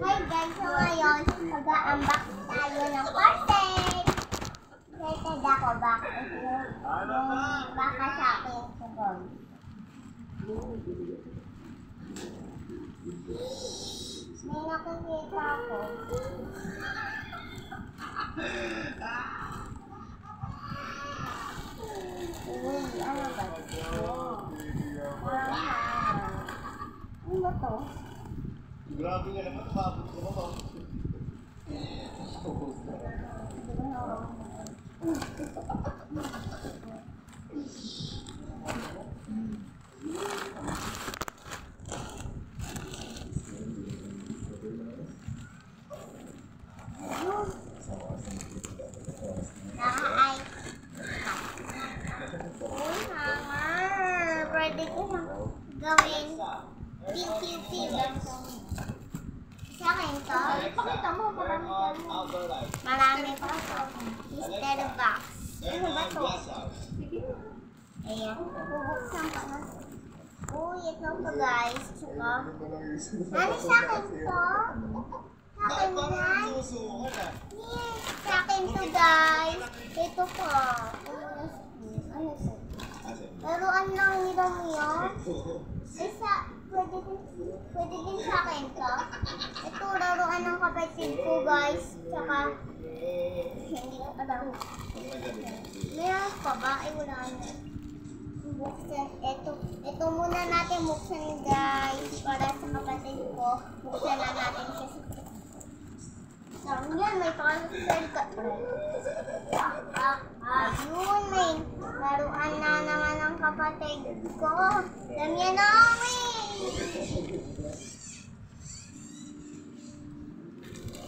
Hi guys, so ngayon, mag-unbox tayo ng parcel. Excited ako, bakit? Yung baka sa akin sabon. May nakikita ako. Uy, ano ba ito? Ano ba ito? Grabe nga naman, mabot ko ba? Pwede ko gawin PQP. Sa akin to. Pakita mo, marami pa ito. Mystery box. Ano ba ito? Ayan. Bubuksan pa na. Uy, ito po guys. Saka. Ano sa akin to? Sa akin guys. Yes, sa akin to guys. Ito po. Ano ito? Laruan lang nila niyo. Isa, pwede din sa akin to. Ito, laruan ng kapatid ko guys. Tsaka, hindi ko alam. Meron pa ba? Ay, wala na. Buksan. Ito muna natin buksan guys. Para sa kapatid ko. Buksan na natin siya sa yan, may parcel ka. Yun, may laruan na naman ang kapatid ko. Damyan namin!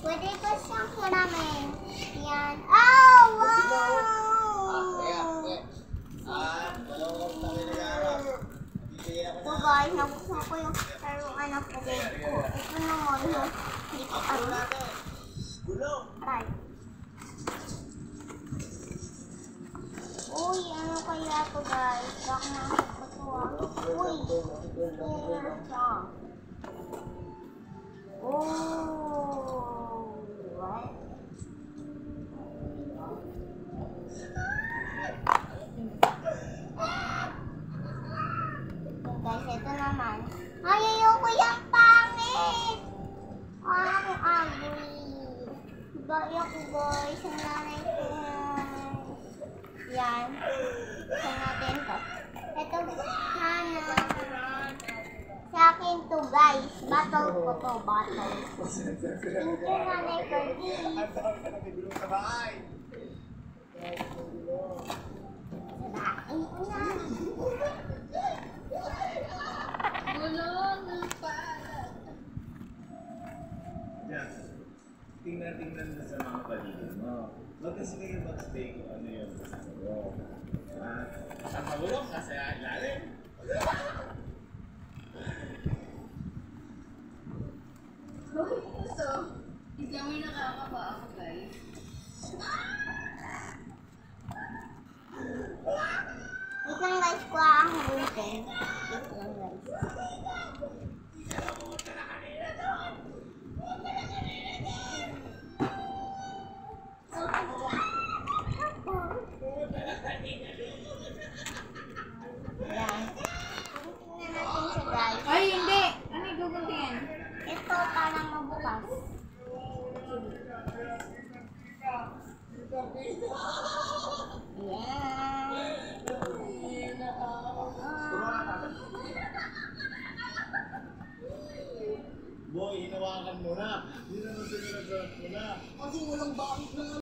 Pwede ko siyang hiramin. Yan. Oh, wow! So guys, nabuksan ko yung laruan ng kapatid ko. Ito naman yung hindi ko alam. Right. Uy, ano kaya ito guys? Baka nakasap ko ito Uy, kaya siya. Oh, what? Guys, ito naman. Ay, ayoko yung pangit! Ang ugly. Bayak ko guys, ang nanay ko. Yan. Saan natin to? Ito, sana. Sa akin to guys. Battle ko to, battle. Thank you nanay for this. Sarain ko na. Gulong ng pala. Tingnan mo sa mga paligid mo. Huwag kasi kayo mag-stay kung ano yung gusto mo. Ang magulong kasi lalim. So, isang may nakakaba ako guys. Wait lang guys, kuha ang butin. Wait lang guys. Ay, hindi! Ano yung guguntingin? Ito parang mabukas. Yan. Boy, hinawakan mo na. Hindi naman siniragot mo na. Kasi walang bakit na